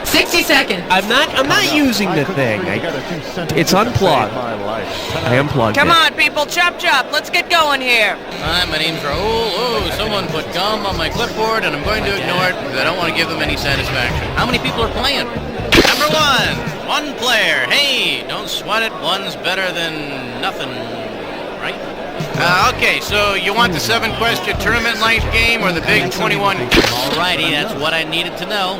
60 seconds. I'm not using the thing. It's unplugged. I unplugged Come it. on, people, chop chop. Let's get going here. Hi, my name's Raul. Oh, someone put gum on my clipboard, and I'm going to ignore it because I don't want to give them any satisfaction. How many people are playing? Number one player. Hey, don't sweat it. One's better than nothing, right? Okay, so you want the 7-question tournament-length game or the big 21? Alrighty, that's what I needed to know.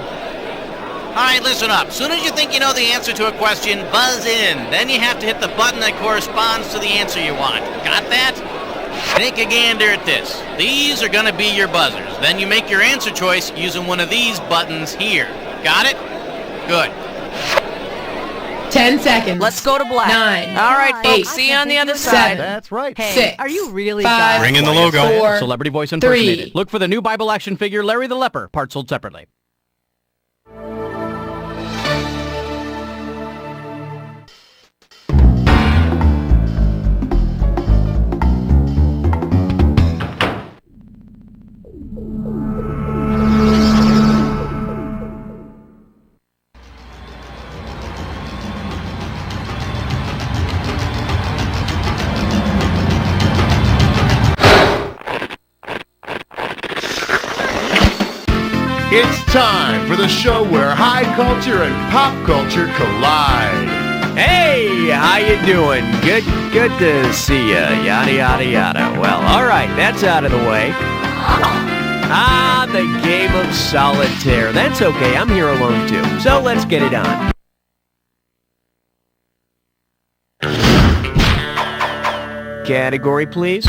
Alright, listen up. As soon as you think you know the answer to a question, buzz in. Then you have to hit the button that corresponds to the answer you want. Got that? Take a gander at this. These are gonna be your buzzers. Then you make your answer choice using one of these buttons here. Got it? Good. 10 seconds. Let's go to black. 9. All right, folks. 8. See you on the other 7. side. That's right. Hey, 6. are you really 5. guys? Bring in the logo. 4. Celebrity voice 3. impersonated. Look for the new Bible action figure, Larry the Leper, part sold separately. It's time for the show where high culture and pop culture collide. Hey, how you doing? Good to see ya. Yada, yada, yada. Well, all right, that's out of the way. Ah, the game of solitaire. That's okay, I'm here alone too. So let's get it on. Category, please.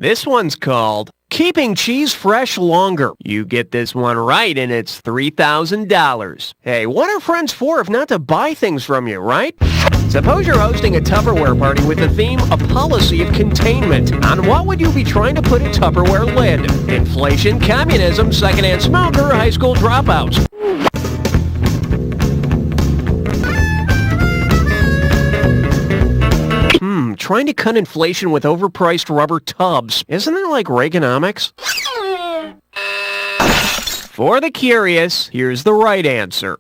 This one's called Keeping Cheese Fresh Longer. You get this one right and it's $3,000. Hey, what are friends for if not to buy things from you, right? Suppose you're hosting a Tupperware party with the theme, a policy of containment. On what would you be trying to put a Tupperware lid? Inflation, communism, secondhand smoke, or high school dropouts? Trying to cut inflation with overpriced rubber tubs. Isn't that like Reaganomics? For the curious, here's the right answer.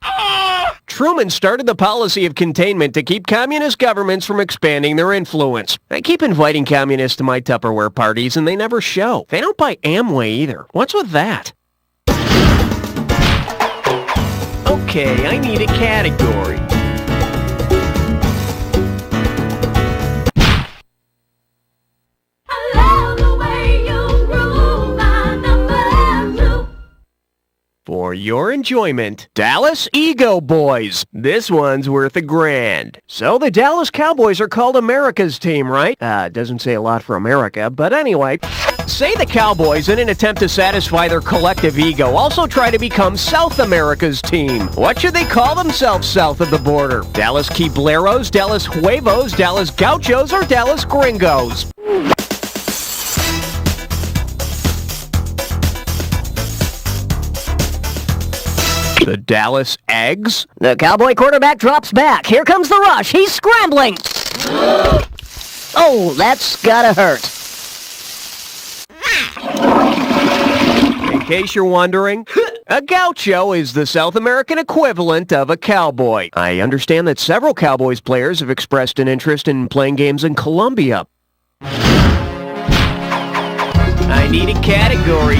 Truman started the policy of containment to keep communist governments from expanding their influence. I keep inviting communists to my Tupperware parties and they never show. They don't buy Amway either. What's with that? Okay, I need a category. For your enjoyment, Dallas Ego Boys. This one's worth $1,000. So the Dallas Cowboys are called America's team, right? Doesn't say a lot for America, but anyway. Say the Cowboys, in an attempt to satisfy their collective ego, also try to become South America's team. What should they call themselves south of the border? Dallas Kibleros, Dallas Huevos, Dallas Gauchos, or Dallas Gringos? The Dallas Eggs? The Cowboy quarterback drops back. Here comes the rush. He's scrambling. Oh, that's gotta hurt. In case you're wondering, a gaucho is the South American equivalent of a cowboy. I understand that several Cowboys players have expressed an interest in playing games in Colombia. I need a category.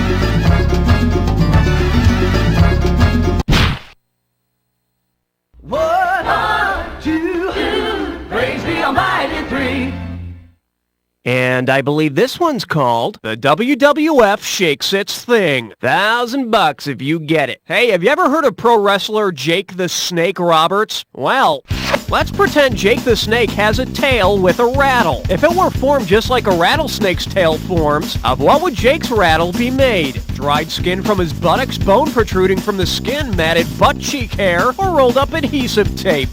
And I believe this one's called The WWF Shakes Its Thing. $1,000 if you get it. Hey, have you ever heard of pro wrestler Jake the Snake Roberts? Well, let's pretend Jake the Snake has a tail with a rattle. If it were formed just like a rattlesnake's tail forms, of what would Jake's rattle be made? Dried skin from his buttocks, bone protruding from the skin, matted butt cheek hair, or rolled up adhesive tape?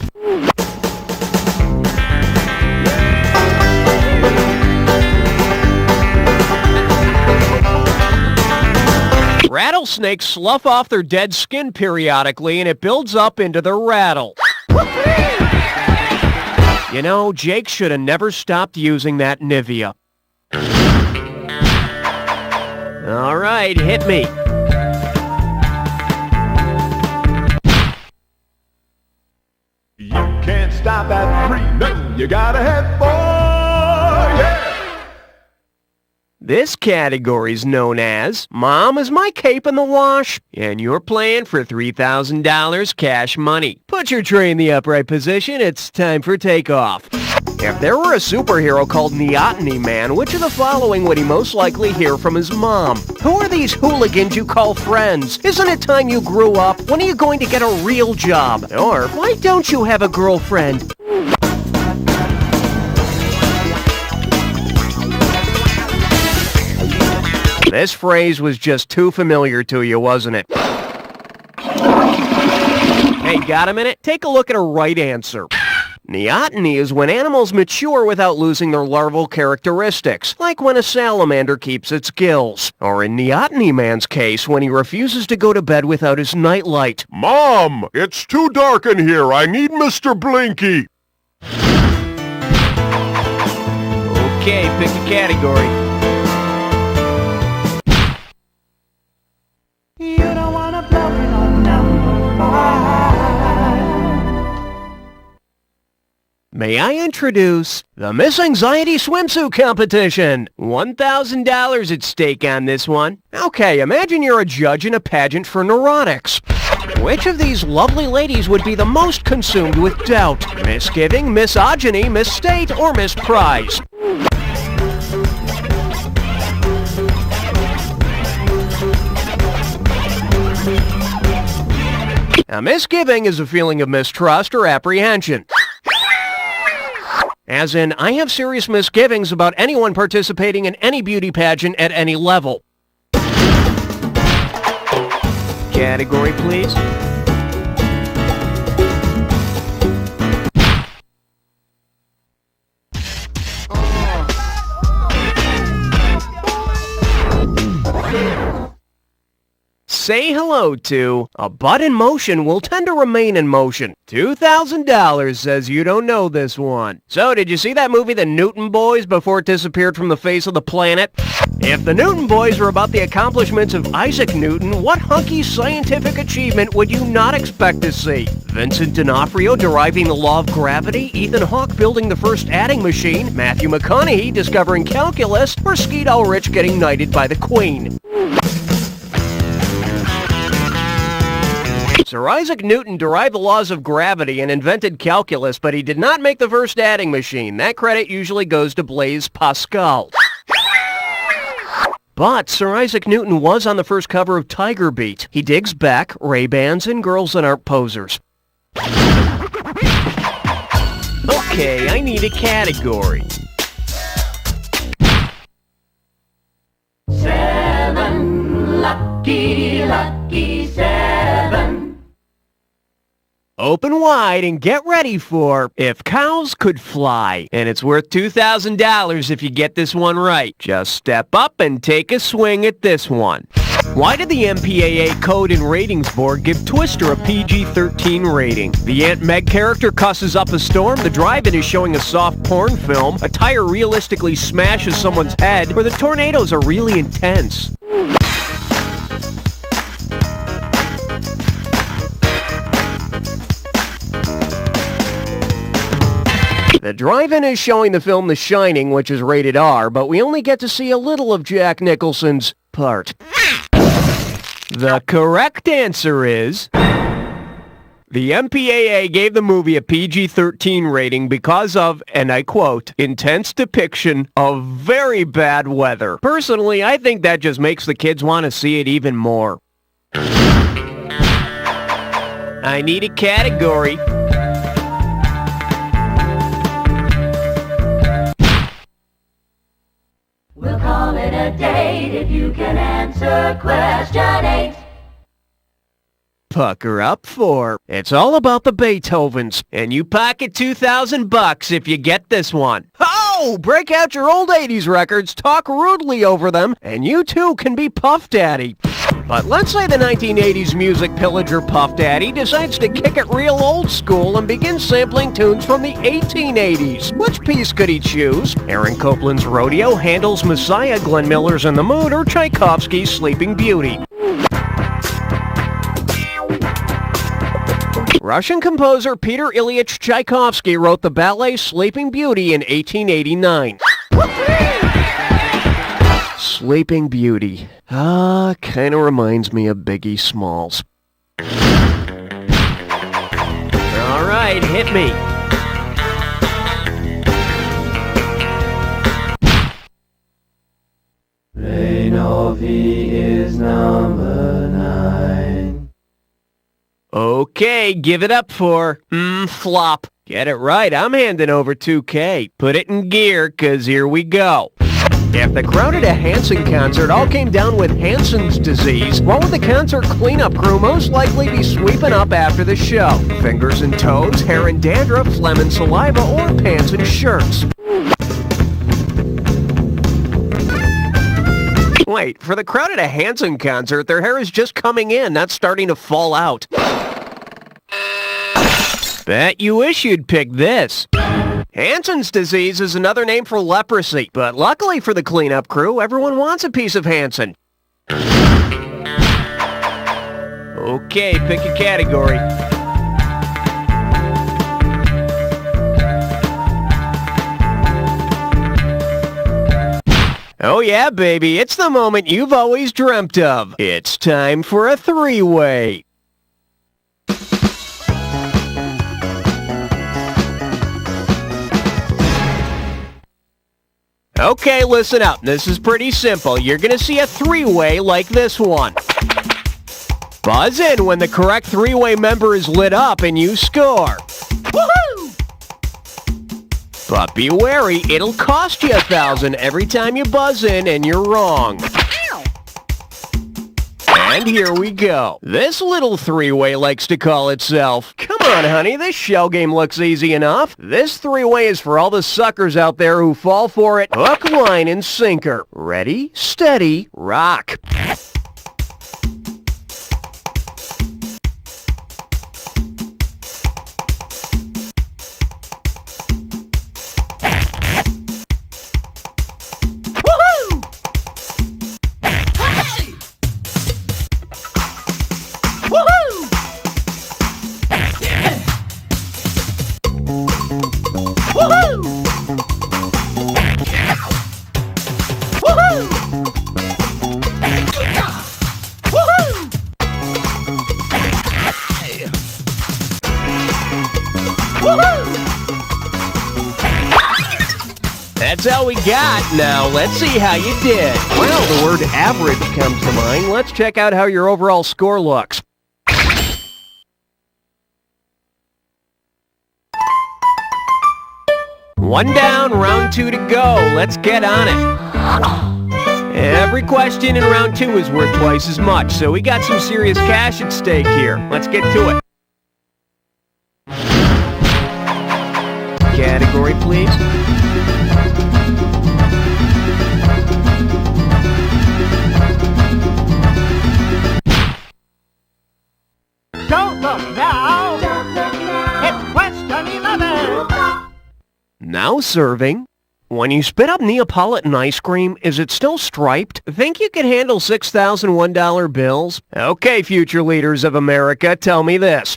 Rattlesnakes slough off their dead skin periodically, and it builds up into the rattle. You know, Jake should have never stopped using that Nivea. All right, hit me. You can't stop at 3, no, you gotta have 4, yeah! This category's known as Mom, is my cape in the wash? And you're playing for $3,000 cash money. Put your tray in the upright position, it's time for takeoff. If there were a superhero called Neoteny Man, which of the following would he most likely hear from his mom? Who are these hooligans you call friends? Isn't it time you grew up? When are you going to get a real job? Or why don't you have a girlfriend? This phrase was just too familiar to you, wasn't it? Hey, got a minute? Take a look at a right answer. Neoteny is when animals mature without losing their larval characteristics, like when a salamander keeps its gills. Or in Neoteny Man's case, when he refuses to go to bed without his nightlight. Mom, it's too dark in here. I need Mr. Blinky. Okay, pick a category. You don't wanna blow it on number 5. May I introduce the Miss Anxiety Swimsuit Competition? $1,000 at stake on this one. Okay, imagine you're a judge in a pageant for neurotics. Which of these lovely ladies would be the most consumed with doubt? Misgiving, misogyny, misstate, or misprize? A misgiving is a feeling of mistrust or apprehension. As in, I have serious misgivings about anyone participating in any beauty pageant at any level. Category, please. Say hello to a butt in motion will tend to remain in motion. $2,000 says you don't know this one. So, did you see that movie, The Newton Boys, before it disappeared from the face of the planet? If The Newton Boys were about the accomplishments of Isaac Newton, what hunky scientific achievement would you not expect to see? Vincent D'Onofrio deriving the law of gravity, Ethan Hawke building the first adding machine, Matthew McConaughey discovering calculus, or Skeet Ulrich getting knighted by the Queen? Sir Isaac Newton derived the laws of gravity and invented calculus, but he did not make the first adding machine. That credit usually goes to Blaise Pascal. But Sir Isaac Newton was on the first cover of Tiger Beat. He digs back, Ray-Bans, and girls that aren't posers. Okay, I need a category. 7, lucky 7. Open wide and get ready for If Cows Could Fly. And it's worth $2,000 if you get this one right. Just step up and take a swing at this one. Why did the MPAA Code and Ratings Board give Twister a PG-13 rating? The Aunt Meg character cusses up a storm, the drive-in is showing a soft porn film, a tire realistically smashes someone's head, or the tornadoes are really intense. The drive-in is showing the film The Shining, which is rated R, but we only get to see a little of Jack Nicholson's part. The correct answer is... The MPAA gave the movie a PG-13 rating because of, and I quote, intense depiction of very bad weather. Personally, I think that just makes the kids want to see it even more. I need a category. We'll call it a date if you can answer question 8. Pucker up for. It's all about the Beethovens, and you pocket $2,000 if you get this one. Oh! Break out your old 80s records, talk rudely over them, and you too can be Puff Daddy. But let's say the 1980s music pillager Puff Daddy decides to kick it real old school and begin sampling tunes from the 1880s. Which piece could he choose? Aaron Copland's Rodeo, Handel's Messiah, Glenn Miller's In the Mood, or Tchaikovsky's Sleeping Beauty? Russian composer Peter Ilyich Tchaikovsky wrote the ballet Sleeping Beauty in 1889. Sleeping Beauty. Kinda reminds me of Biggie Smalls. Alright, hit me. Reinovi is number 9. Okay, give it up for, flop. Get it right, I'm handing over 2K. Put it in gear, 'cause here we go. If the crowd at a Hanson concert all came down with Hansen's disease, what would the concert cleanup crew most likely be sweeping up after the show? Fingers and toes, hair and dandruff, phlegm and saliva, or pants and shirts? Wait, for the crowd at a Hanson concert, their hair is just coming in, not starting to fall out. Bet you wish you'd pick this. Hansen's disease is another name for leprosy, but luckily for the cleanup crew, everyone wants a piece of Hansen. Okay, pick a category. Oh yeah, baby, it's the moment you've always dreamt of. It's time for a three-way. Okay, listen up. This is pretty simple. You're gonna see a three-way like this one. Buzz in when the correct three-way member is lit up and you score. Woohoo! But be wary, it'll cost you $1,000 every time you buzz in and you're wrong. And here we go. This little three-way likes to call itself, "Come on, honey, this shell game looks easy enough." This three-way is for all the suckers out there who fall for it. Hook, line, and sinker. Ready, steady, rock. That's all we got. Now, let's see how you did. Well, the word average comes to mind. Let's check out how your overall score looks. One down, round 2 to go. Let's get on it. Every question in round 2 is worth twice as much, so we got some serious cash at stake here. Let's get to it. Category, please. Don't look now. It's question 11. Now serving. When you spit up Neapolitan ice cream, is it still striped? Think you can handle $6,001 bills? Okay, future leaders of America, tell me this.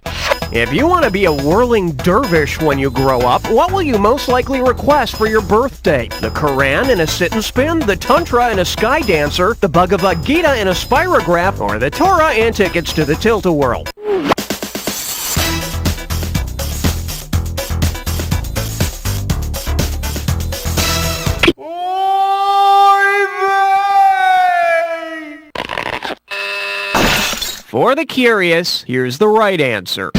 If you want to be a whirling dervish when you grow up, what will you most likely request for your birthday? The Quran in a sit and spin, the Tantra in a sky dancer, the Bhagavad Gita in a spirograph, or the Torah and tickets to the Tilt-A-Whirl? For the curious, here's the right answer.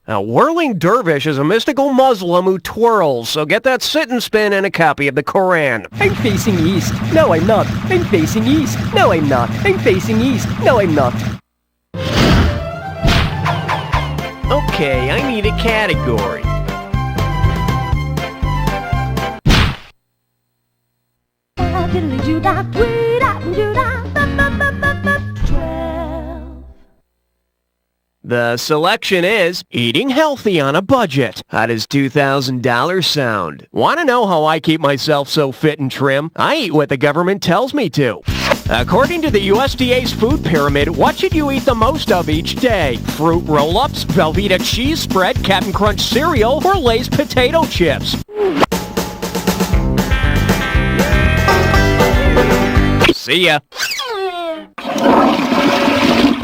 A whirling dervish is a mystical Muslim who twirls, so get that sit and spin and a copy of the Quran. I'm facing east. No, I'm not. I'm facing east. No, I'm not. I'm facing east. No, I'm not. Okay, I need a category. The selection is eating healthy on a budget. How does $2,000 sound? Want to know how I keep myself so fit and trim? I eat what the government tells me to. According to the USDA's food pyramid, what should you eat the most of each day? Fruit roll-ups, Velveeta cheese spread, Cap'n Crunch cereal, or Lay's potato chips? See ya.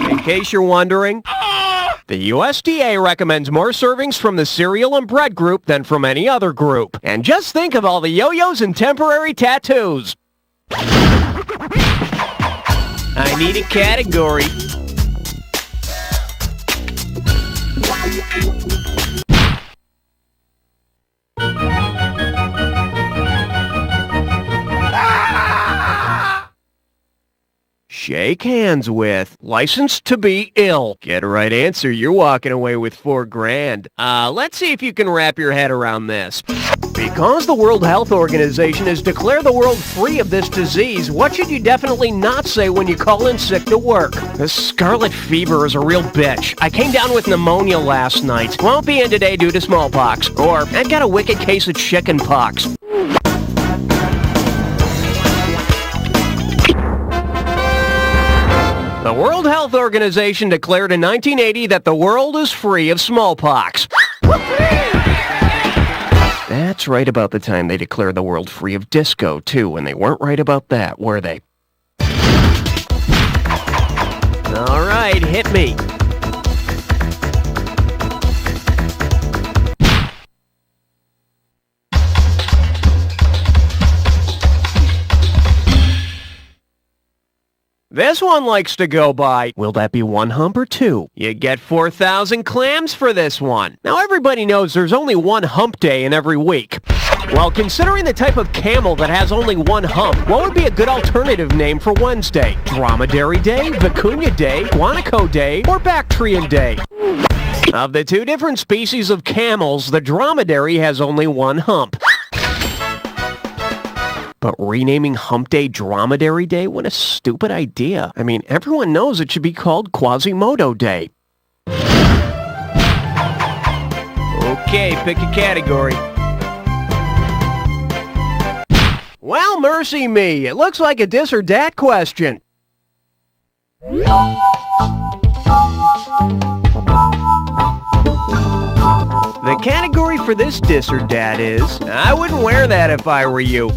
In case you're wondering, the USDA recommends more servings from the cereal and bread group than from any other group. And just think of all the yo-yos and temporary tattoos. I need a category. Shake hands with. Licensed to be ill. Get a right answer, you're walking away with $4,000. Let's see if you can wrap your head around this. Because the World Health Organization has declared the world free of this disease, what should you definitely not say when you call in sick to work? This scarlet fever is a real bitch. I came down with pneumonia last night. Won't be in today due to smallpox. Or, I got a wicked case of chicken pox. The World Health Organization declared in 1980 that the world is free of smallpox. That's right about the time they declared the world free of disco, too, and they weren't right about that, were they? All right, hit me. This one likes to go by, will that be one hump or two? You get 4,000 clams for this one. Now everybody knows there's only one hump day in every week. Well, considering the type of camel that has only one hump, what would be a good alternative name for Wednesday? Dromedary Day, Vicuña Day, Guanaco Day, or Bactrian Day? Of the two different species of camels, the dromedary has only one hump. But renaming Hump Day Dromedary Day? What a stupid idea. I mean, everyone knows it should be called Quasimodo Day. Okay, pick a category. Well, mercy me. It looks like a this or dat question. The category for this dis or dat is, I wouldn't wear that if I were you.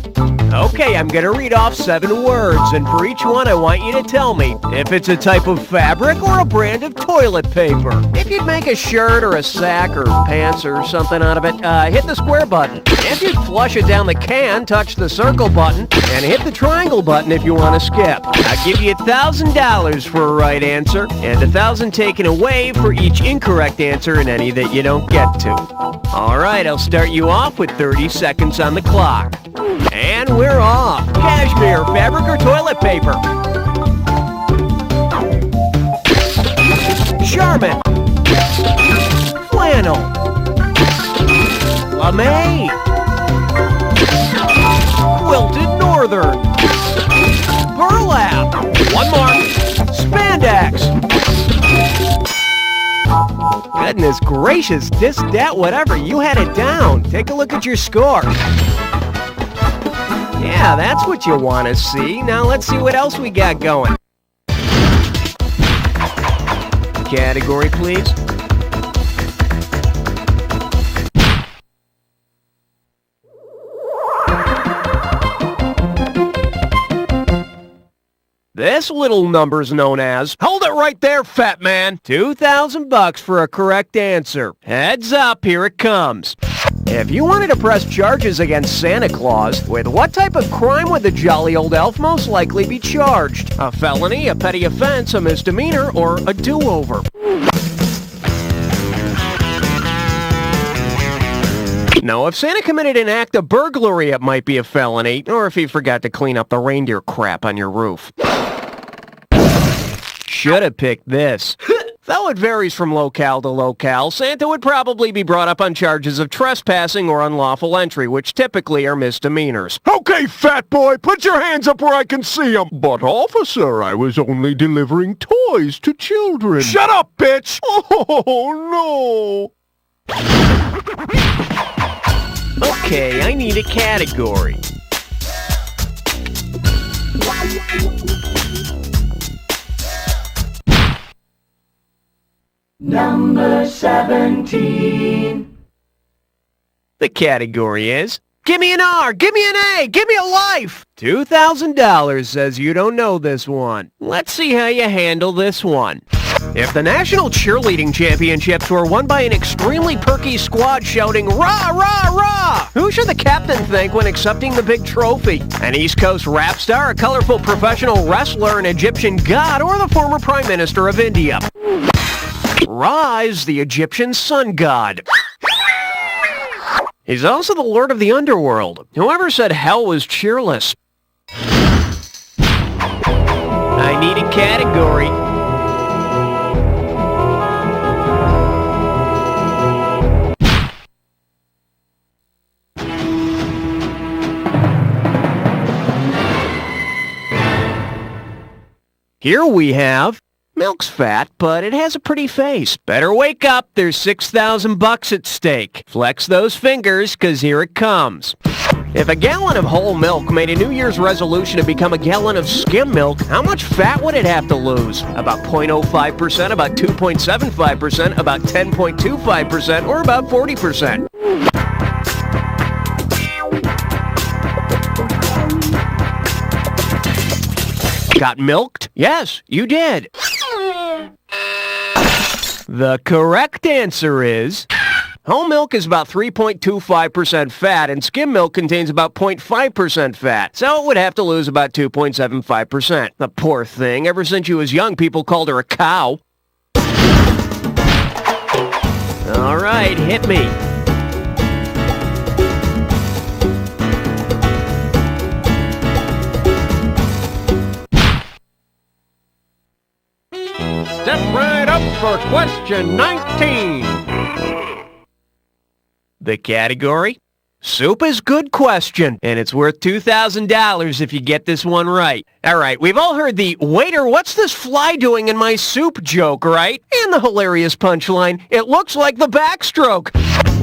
Okay, I'm gonna read off 7 words, and for each one I want you to tell me if it's a type of fabric or a brand of toilet paper. If you'd make a shirt or a sack or pants or something out of it, hit the square button. If you'd flush it down the can, touch the circle button, and hit the triangle button if you want to skip. I'll give you $1,000 for a right answer, and $1,000 taken away for each incorrect answer in any that you don't get to. Alright, I'll start you off with 30 seconds on the clock. And we're off. Cashmere, fabric, or toilet paper? Charmin. Flannel. Lame. Quilted Northern. Burlap. One more. Spandex. Goodness gracious, this, that, whatever, you had it down. Take a look at your score. Yeah, that's what you want to see. Now let's see what else we got going. Category, please. This little number's known as, hold it right there, fat man, $2,000 for a correct answer. Heads up, here it comes. If you wanted to press charges against Santa Claus, with what type of crime would the jolly old elf most likely be charged? A felony, a petty offense, a misdemeanor, or a do-over? No, if Santa committed an act of burglary, it might be a felony, or if he forgot to clean up the reindeer crap on your roof. Should have picked this. Though it varies from locale to locale, Santa would probably be brought up on charges of trespassing or unlawful entry, which typically are misdemeanors. Okay, fat boy, put your hands up where I can see them. But, officer, I was only delivering toys to children. Shut up, bitch! Oh, no! Okay, I need a category. Number 17. The category is, give me an R, give me an A, give me a life! $2,000 says you don't know this one. Let's see how you handle this one. If the National Cheerleading Championships were won by an extremely perky squad shouting, "Rah, rah, rah!" who should the captain think when accepting the big trophy? An East Coast rap star, a colorful professional wrestler, an Egyptian god, or the former Prime Minister of India? Ra is the Egyptian sun god. He's also the lord of the underworld. Whoever said hell was cheerless? I need a category. Here we have, milk's fat, but it has a pretty face. Better wake up, there's $6,000 at stake. Flex those fingers, 'cause here it comes. If a gallon of whole milk made a New Year's resolution to become a gallon of skim milk, how much fat would it have to lose? About 0.05%, about 2.75%, about 10.25%, or about 40%? Got milked? Yes, you did. The correct answer is, whole milk is about 3.25% fat, and skim milk contains about 0.5% fat, so it would have to lose about 2.75%. The poor thing, ever since she was young, people called her a cow. All right, hit me. Step right up for question 19. The category? Soup is good question, and it's worth $2,000 if you get this one right. All right, we've all heard the, "Waiter, what's this fly doing in my soup?" joke, right? And the hilarious punchline, "It looks like the backstroke."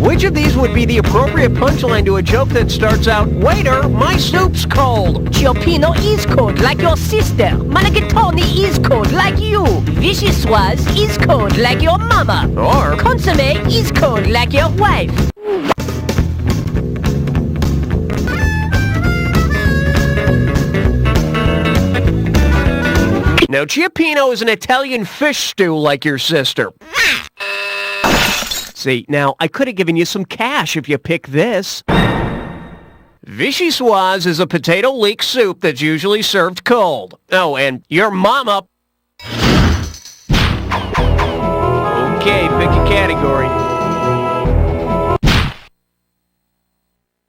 Which of these would be the appropriate punchline to a joke that starts out, "Waiter, my soup's cold"? Chiopino is cold like your sister. Malagatoni is cold like you. Vichyssoise is cold like your mama. Or, Consommé is cold like your wife. now Chiopino is an Italian fish stew like your sister. See, now, I could have given you some cash if you pick this. Vichyssoise is a potato leek soup that's usually served cold. Oh, and your mama... Okay, pick a category.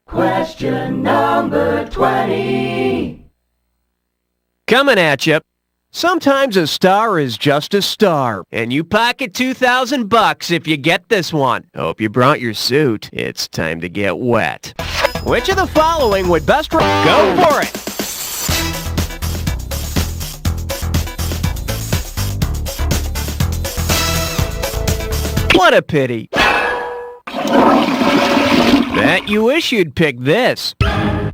Question number 20. Coming at you. Sometimes a star is just a star, and you pocket $2,000 if you get this one. Hope you brought your suit. It's time to get wet. Which of the following would best... Go for it! What a pity. Bet you wish you'd pick this.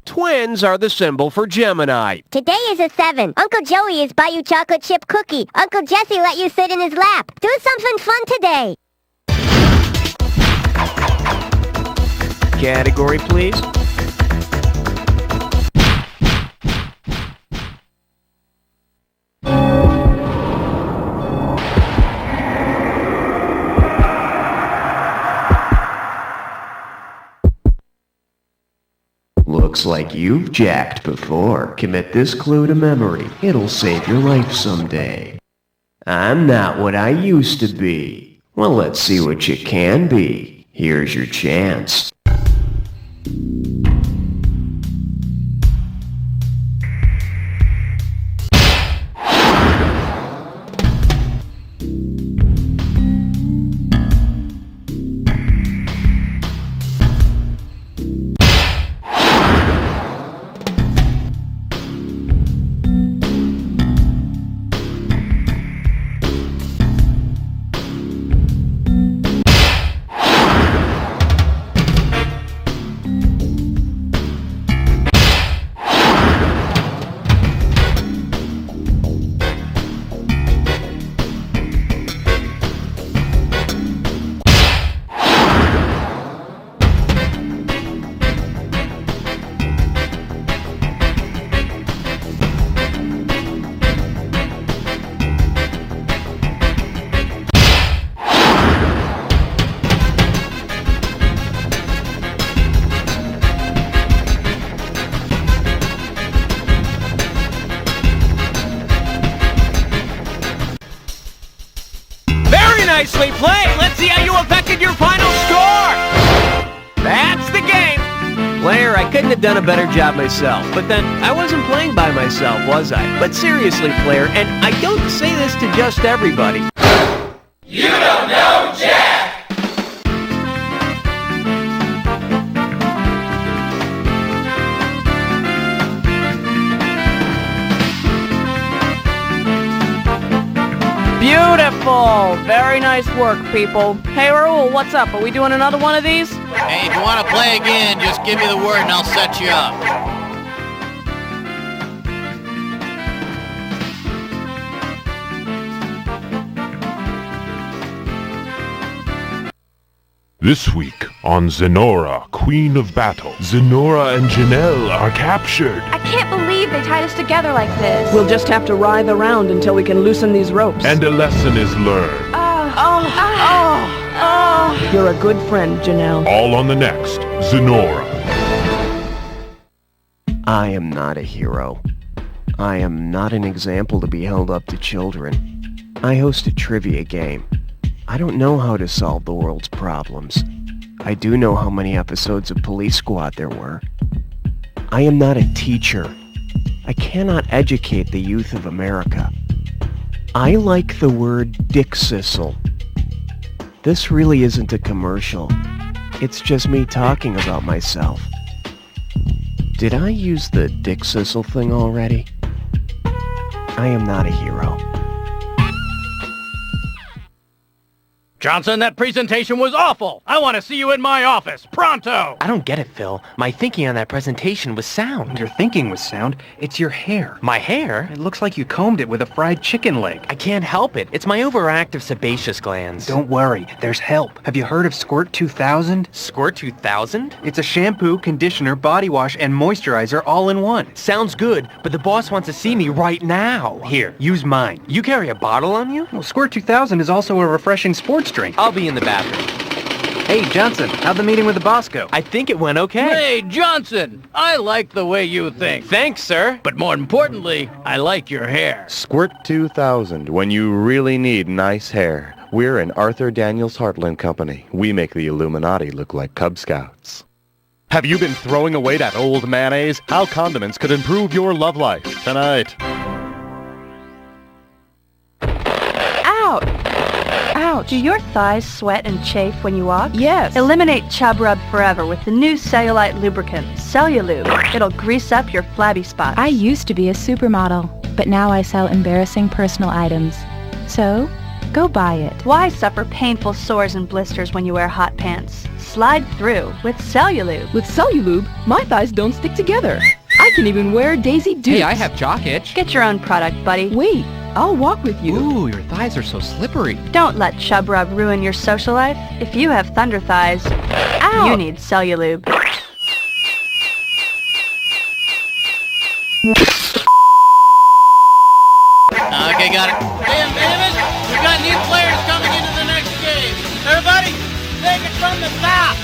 Twins are the symbol for Gemini. Today is a 7. Uncle Joey is buy you chocolate chip cookie. Uncle Jesse let you sit in his lap. Do something fun today. Category, please. Looks like you've jacked before. Commit this clue to memory. It'll save your life someday. I'm not what I used to be. Well, let's see what you can be. Here's your chance. seriously, play! Let's see how you affected your final score! That's the game! Player, I couldn't have done a better job myself, but then I wasn't playing by myself, was I? But seriously, player, and I don't say this to just everybody. You don't know Jack! Beautiful! Very nice work, people. Hey, Raul, what's up? Are we doing another one of these? Hey, if you want to play again, just give me the word and I'll set you up. This week on Zenora, Queen of Battle, Zenora and Janelle are captured. I can't believe they tied us together like this. We'll just have to writhe around until we can loosen these ropes. And a lesson is learned. You're a good friend, Janelle. All on the next Zenora. I am not a hero. I am not an example to be held up to children. I host a trivia game. I don't know how to solve the world's problems. I do know how many episodes of Police Squad there were. I am not a teacher. I cannot educate the youth of America. I like the word dick sissle. This really isn't a commercial. It's just me talking about myself. Did I use the dick sissle thing already? I am not a hero. Johnson, that presentation was awful. I want to see you in my office, pronto. I don't get it, Phil. My thinking on that presentation was sound. Your thinking was sound. It's your hair. My hair? It looks like you combed it with a fried chicken leg. I can't help it. It's my overactive sebaceous glands. Don't worry. There's help. Have you heard of Squirt 2000? Squirt 2000? It's a shampoo, conditioner, body wash, and moisturizer all in one. Sounds good, but the boss wants to see me right now. Here, use mine. You carry a bottle on you? Well, Squirt 2000 is also a refreshing sports drink. I'll be in the bathroom. Hey, Johnson, how'd the meeting with the boss go? I think it went okay. Hey, Johnson, I like the way you think. Thanks, sir. But more importantly, I like your hair. Squirt 2000, when you really need nice hair. We're an Arthur Daniels Heartland company. We make the Illuminati look like Cub Scouts. Have you been throwing away that old mayonnaise? How condiments could improve your love life tonight. Ouch. Do your thighs sweat and chafe when you walk? Yes. Eliminate chub rub forever with the new cellulite lubricant, Cellulube. It'll grease up your flabby spots. I used to be a supermodel, but now I sell embarrassing personal items. So, go buy it. Why suffer painful sores and blisters when you wear hot pants? Slide through with Cellulube. With Cellulube, my thighs don't stick together. I can even wear Daisy Dukes. Hey, I have jock itch. Get your own product, buddy. Wait, I'll walk with you. Ooh, your thighs are so slippery. Don't let chub rub ruin your social life. If you have thunder thighs, you need Cellulube. Okay, got it. Damn, Davis, we got new players coming into the next game. Everybody, take it from the top.